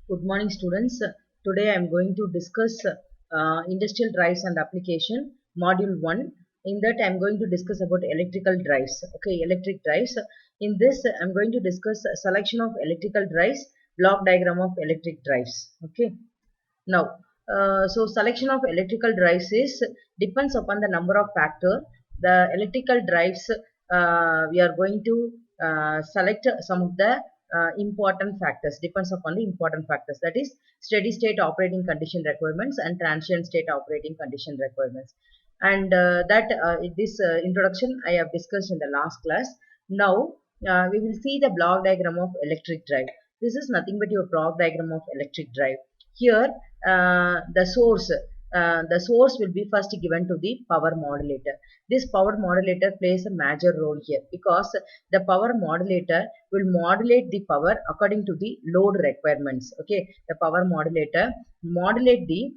Good morning, students. Today I am going to discuss industrial drives and application, module 1. In that, I am going to discuss about electrical drives. Okay, electric drives. In this, I am going to discuss selection of electrical drives, block diagram of electric drives. Okay. Now, so selection of electrical drives is depends upon the number of factor. The electrical drives, we are going to select some of the important factors. Depends upon the important factors. That is steady state operating condition requirements and transient state operating condition requirements. And this introduction I have discussed in the last class. Now we will see the block diagram of electric drive. This is nothing but your block diagram of electric drive. Here the source will be first given to the power modulator. This power modulator plays a major role here because the power modulator will modulate the power according to the load requirements. Okay, the power modulator modulate the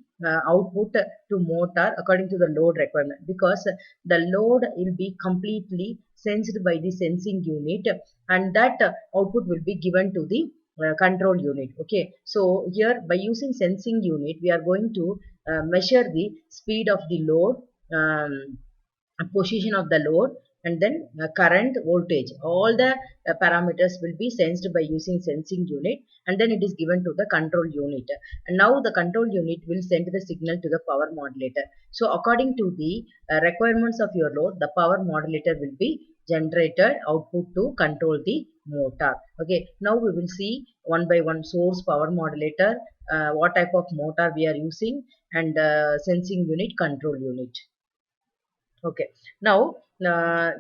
output to motor according to the load requirement, because the load will be completely sensed by the sensing unit, and that output will be given to the control unit. Okay, so here by using sensing unit we are going to measure the speed of the load, position of the load, and then current, voltage. All the parameters will be sensed by using sensing unit, and then it is given to the control unit, and now the control unit will send the signal to the power modulator. So according to the requirements of your load, the power modulator will be generated output to control the motor. Okay, now we will see one by one: source, power modulator, what type of motor we are using, and sensing unit, control unit. Okay, now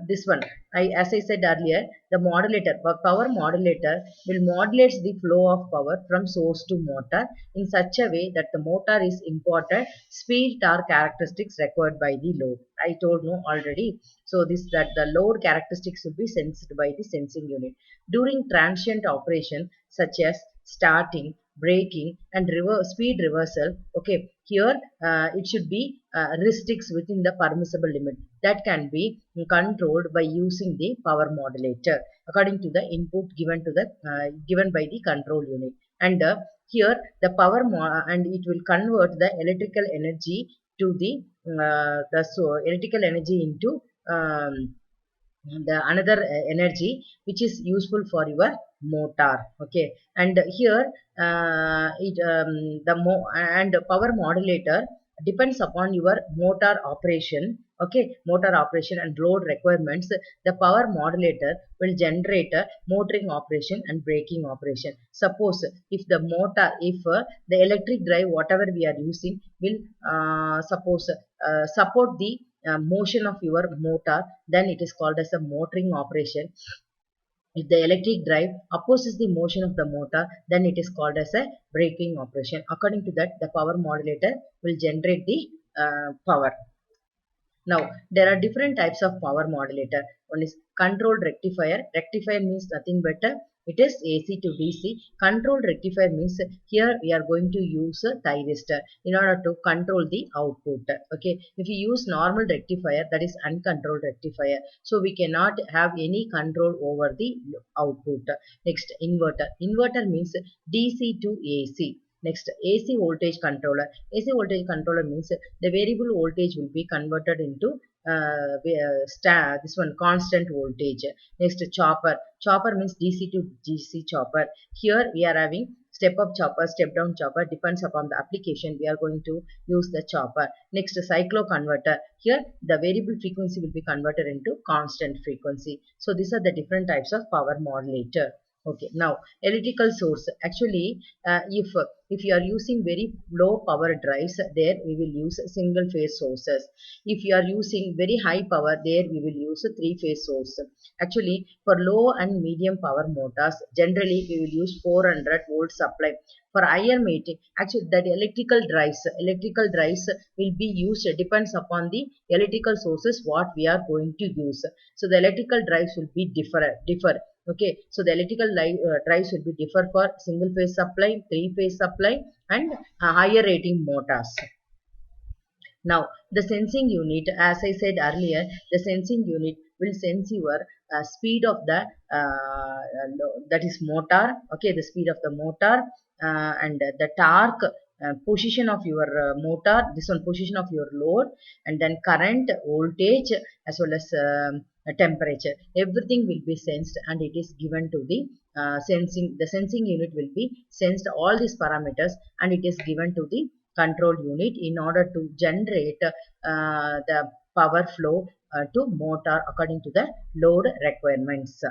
this one, as I said earlier, the modulator, power modulator will modulate the flow of power from source to motor in such a way that the motor is imparted speed, torque characteristics required by the load. I told you already. So this, that the load characteristics will be sensed by the sensing unit during transient operation such as starting, braking, and speed reversal. Okay, here it should be restricts within the permissible limit that can be controlled by using the power modulator according to the input given to the given by the control unit. And here the power and it will convert the electrical energy to the electrical energy into the another energy which is useful for your motor. Okay, and here the power modulator depends upon your motor operation. Okay, motor operation and load requirements. The power modulator will generate a motoring operation and braking operation. Suppose if the motor, if the electric drive whatever we are using will support the motion of your motor, then it is called as a motoring operation. If the electric drive opposes the motion of the motor, then it is called as a braking operation. According to that, the power modulator will generate the power. Now, there are different types of power modulator. One is controlled rectifier. Rectifier means nothing but it is AC to DC. Controlled rectifier means here we are going to use a thyristor in order to control the output. Okay, if you use normal rectifier, that is uncontrolled rectifier. So we cannot have any control over the output. Next, inverter. Inverter means DC to AC. Next, AC voltage controller. AC voltage controller means the variable voltage will be converted into this one constant voltage. Next, chopper. Chopper means DC to DC chopper. Here we are having step up chopper, step down chopper. Depends upon the application we are going to use the chopper. Next, cyclo converter. Here the variable frequency will be converted into constant frequency. So these are the different types of power modulator. Okay, now electrical source. Actually, if you are using very low power drives, there we will use single phase sources. If you are using very high power, there we will use a three phase source. Actually, for low and medium power motors, generally we will use 400 volt supply. For higher rating, actually that electrical drives will be used, depends upon the electrical sources what we are going to use. So the electrical drives will be differ. Okay, so the electrical drives will be differ for single phase supply, three phase supply, and higher rating motors. Now, the sensing unit, as I said earlier, the sensing unit will sense your speed of the that is motor, okay, the speed of the motor, and the torque, position of your motor, this one position of your load, and then current, voltage, as well as temperature. Everything will be sensed and it is given to the sensing unit will be sensed all these parameters and it is given to the control unit in order to generate the power flow to motor according to the load requirements.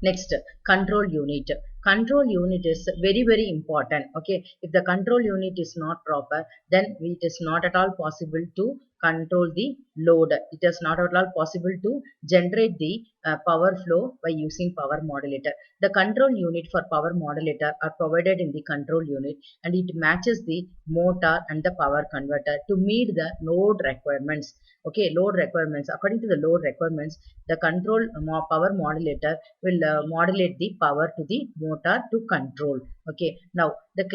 Next, control unit. Control unit is very, very important. Okay, if the control unit is not proper, then it is not at all possible to control the load. It is not at all possible to generate the power flow by using power modulator. The control unit for power modulator are provided in the control unit and it matches the motor and the power converter to meet the load requirements. Okay, load requirements. According to the load requirements, the control power modulator will modulate the power to the motor to control. Okay, now the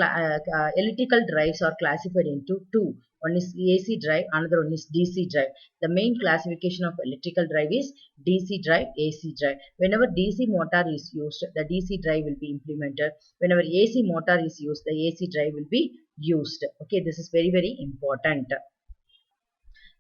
electrical drives are classified into two. One is AC drive, another one is DC drive. The main classification of electrical drive is DC drive, AC drive. Whenever DC motor is used, the DC drive will be implemented. Whenever AC motor is used, the AC drive will be used. Okay, this is very, very important.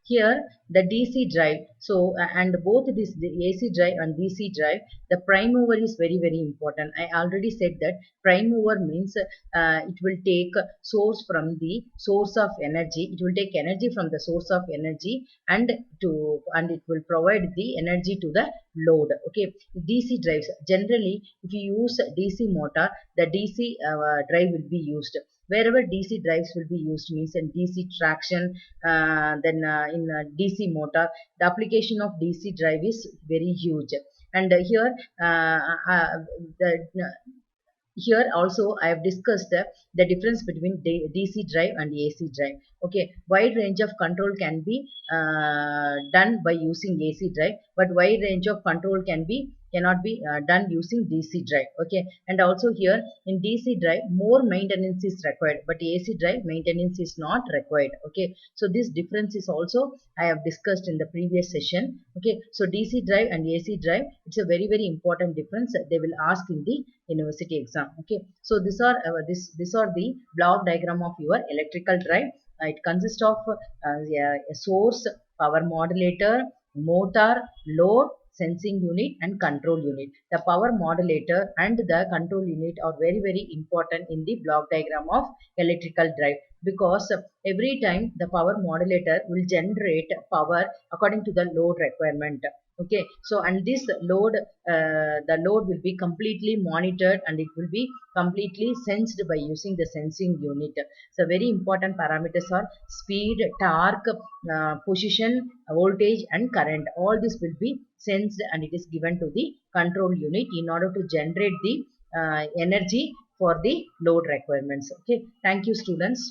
Here the DC drive, so and both this the AC drive and DC drive, the prime mover is very, very important. I already said that prime mover means it will take source from the source of energy, it will take energy from the source of energy and it will provide the energy to the load. Okay, DC drives, generally if you use DC motor, the DC drive will be used. Wherever DC drives will be used means in DC traction, then in DC motor, the application of DC drive is very huge. And here, here also I have discussed the difference between DC drive and AC drive. Okay, wide range of control can be done by using AC drive, but wide range of control cannot be done using DC drive. Okay, and also here in DC drive more maintenance is required, but AC drive maintenance is not required. Okay, so this difference is also I have discussed in the previous session. Okay, so DC drive and AC drive, it's a very, very important difference they will ask in the university exam. Okay, so these are the block diagram of your electrical drive. It consists of a source, power modulator, motor, load, sensing unit and control unit. The power modulator and the control unit are very, very important in the block diagram of electrical drive, because every time the power modulator will generate power according to the load requirement. Okay, so and this load, the load will be completely monitored and it will be completely sensed by using the sensing unit. So very important parameters are speed, torque, position, voltage and current. All this will be sensed and it is given to the control unit in order to generate the energy for the load requirements. Okay, thank you students.